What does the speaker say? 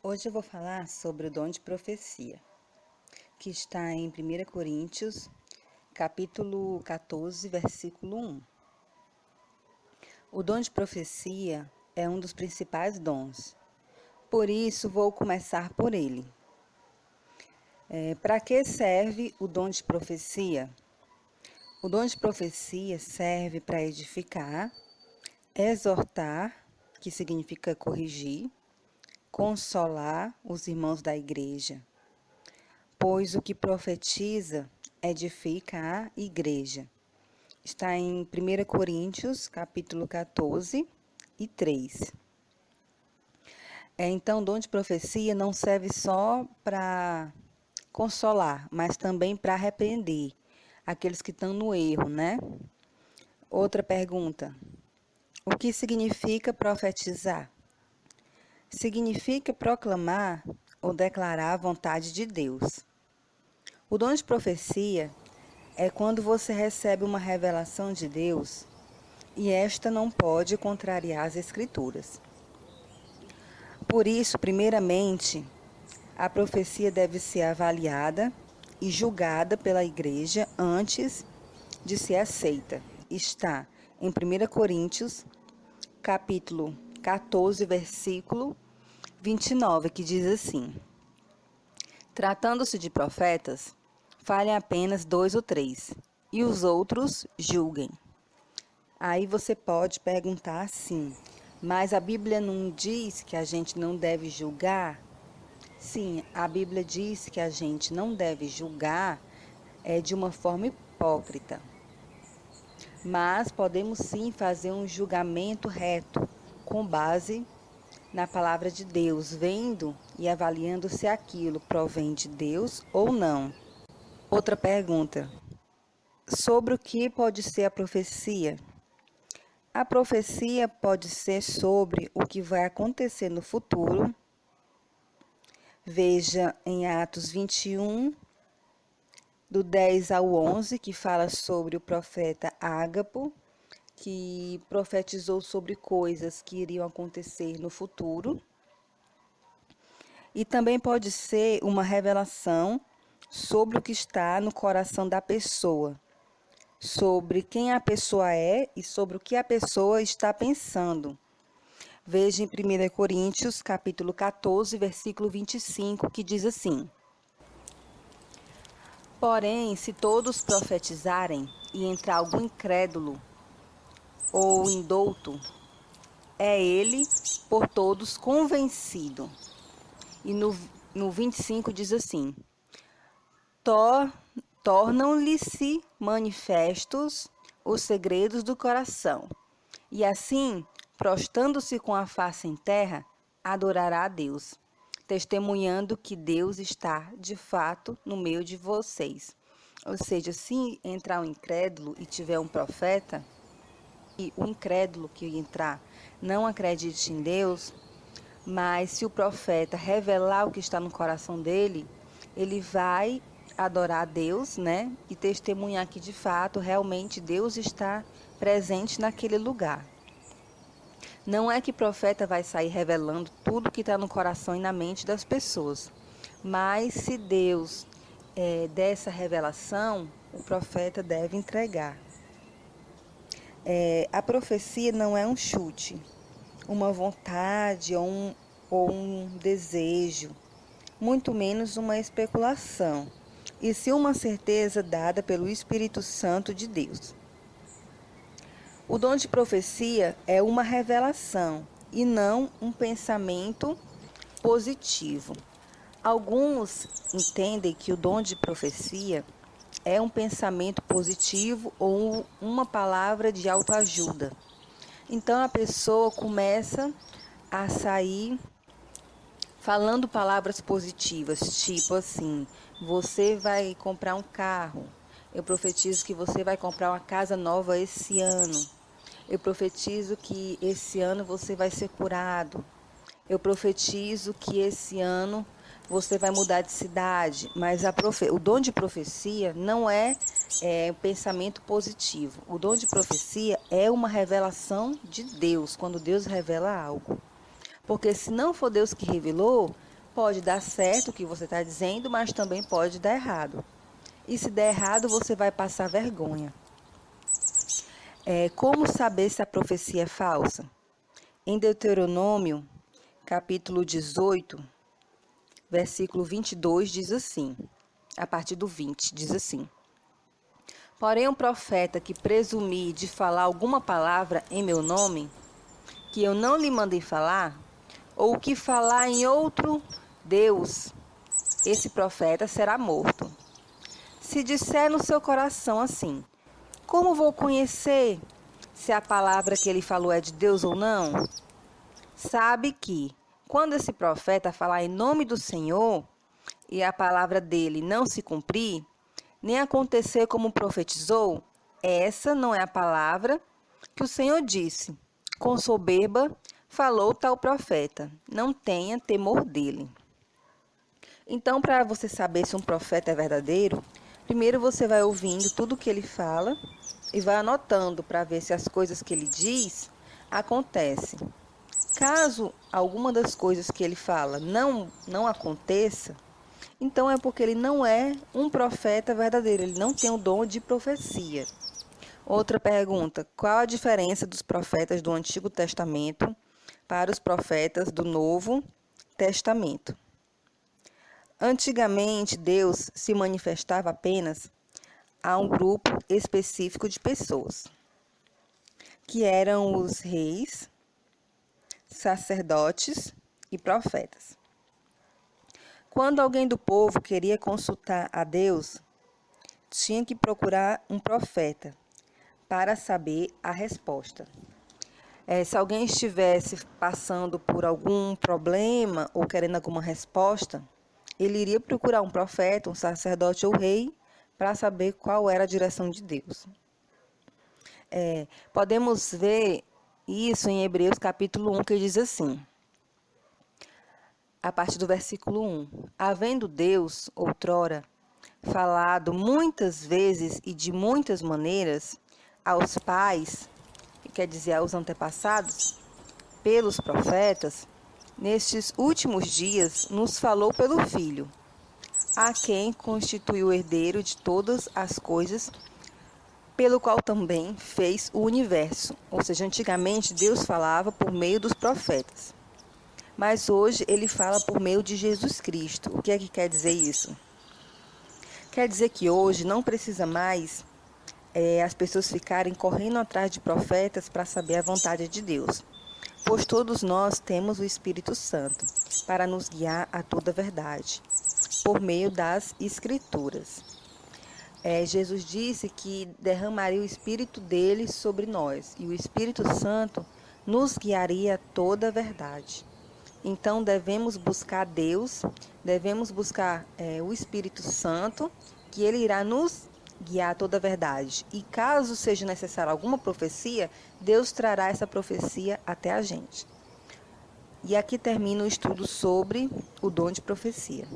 Hoje eu vou falar sobre o dom de profecia, que está em 1 Coríntios, capítulo 14, versículo 1. O dom de profecia é um dos principais dons, por isso vou começar por ele. Para que serve o dom de profecia? O dom de profecia serve para edificar, exortar, que significa corrigir, consolar os irmãos da igreja, pois o que profetiza edifica a igreja. Está em 1 Coríntios, capítulo 14 e 3. Então, o dom de profecia não serve só para consolar, mas também para repreender aqueles que estão no erro, né? Outra pergunta: o que significa profetizar? Significa proclamar ou declarar a vontade de Deus. O dom de profecia é quando você recebe uma revelação de Deus e esta não pode contrariar as Escrituras. Por isso, primeiramente, a profecia deve ser avaliada e julgada pela igreja antes de ser aceita. Está em 1 Coríntios, capítulo 14, versículo 29, que diz assim: tratando-se de profetas, falem apenas 2 ou 3, e os outros julguem. Aí você pode perguntar assim, mas a Bíblia não diz que a gente não deve julgar? Sim, a Bíblia diz que a gente não deve julgar de uma forma hipócrita. Mas podemos sim fazer um julgamento reto, com base na palavra de Deus, vendo e avaliando se aquilo provém de Deus ou não. Outra pergunta: sobre o que pode ser a profecia? A profecia pode ser sobre o que vai acontecer no futuro. Veja em Atos 21, do 10 ao 11, que fala sobre o profeta Ágapo, que profetizou sobre coisas que iriam acontecer no futuro. E também pode ser uma revelação sobre o que está no coração da pessoa, sobre quem a pessoa é e sobre o que a pessoa está pensando. Veja em 1 Coríntios, capítulo 14, versículo 25, que diz assim: porém, se todos profetizarem e entrar algum incrédulo ou indouto, é ele por todos convencido. E no 25 diz assim: tornam-lhe-se manifestos os segredos do coração. E assim, prostrando-se com a face em terra, adorará a Deus, testemunhando que Deus está, de fato, no meio de vocês. Ou seja, se entrar um incrédulo e tiver um profeta, e o incrédulo que entrar não acredite em Deus, mas se o profeta revelar o que está no coração dele, ele vai adorar a Deus, né? E testemunhar que de fato, realmente Deus está presente naquele lugar. Não é que o profeta vai sair revelando tudo que está no coração e na mente das pessoas, mas se Deus der essa revelação, o profeta deve entregar. A profecia não é um chute, uma vontade ou um desejo, muito menos uma especulação, e sim uma certeza dada pelo Espírito Santo de Deus. O dom de profecia é uma revelação e não um pensamento positivo. Alguns entendem que o dom de profecia é um pensamento positivo ou uma palavra de autoajuda. Então a pessoa começa a sair falando palavras positivas, tipo assim: você vai comprar um carro, eu profetizo que você vai comprar uma casa nova esse ano, eu profetizo que esse ano você vai ser curado, eu profetizo que esse ano você vai mudar de cidade. Mas o dom de profecia não é pensamento positivo. O dom de profecia é uma revelação de Deus, quando Deus revela algo. Porque se não for Deus que revelou, Pode dar certo o que você está dizendo, mas também pode dar errado. E se der errado, você vai passar vergonha. Como saber se a profecia é falsa? Em Deuteronômio, capítulo 18, versículo 22, diz assim, a partir do 20, diz assim: Porém, um profeta que presumir de falar alguma palavra em meu nome, que eu não lhe mandei falar, ou que falar em outro Deus, esse profeta será morto. Se disser no seu coração assim: Como vou conhecer se a palavra que ele falou é de Deus ou não? Sabe que, quando esse profeta falar em nome do Senhor, e a palavra dele não se cumprir, nem acontecer como profetizou, essa não é a palavra que o Senhor disse. Com soberba falou tal profeta, não tenha temor dele. Então, para você saber se um profeta é verdadeiro, primeiro você vai ouvindo tudo o que ele fala e vai anotando para ver se as coisas que ele diz acontecem. Caso alguma das coisas que ele fala não aconteça, então é porque ele não é um profeta verdadeiro, ele não tem o dom de profecia. Outra pergunta: qual a diferença dos profetas do Antigo Testamento para os profetas do Novo Testamento? Antigamente, Deus se manifestava apenas a um grupo específico de pessoas, que eram os reis, sacerdotes e profetas. Quando alguém do povo queria consultar a Deus, tinha que procurar um profeta para saber a resposta. Se alguém estivesse passando por algum problema ou querendo alguma resposta, ele iria procurar um profeta, um sacerdote ou rei para saber qual era a direção de Deus. Podemos ver isso em Hebreus capítulo 1, que diz assim, a partir do versículo 1. Havendo Deus, outrora, falado muitas vezes e de muitas maneiras aos pais, quer dizer, aos antepassados, pelos profetas, nestes últimos dias nos falou pelo Filho, a quem constituiu o herdeiro de todas as coisas, pelo qual também fez o universo. Ou seja, antigamente Deus falava por meio dos profetas, mas hoje ele fala por meio de Jesus Cristo. O que é que quer dizer isso? Quer dizer que hoje não precisa mais as pessoas ficarem correndo atrás de profetas para saber a vontade de Deus, pois todos nós temos o Espírito Santo para nos guiar a toda a verdade, por meio das Escrituras. Jesus disse que derramaria o Espírito dele sobre nós, e o Espírito Santo nos guiaria a toda a verdade. Então devemos buscar Deus, devemos buscar o Espírito Santo, que ele irá nos guiar a toda a verdade. E caso seja necessária alguma profecia, Deus trará essa profecia até a gente. E aqui termina o estudo sobre o dom de profecia.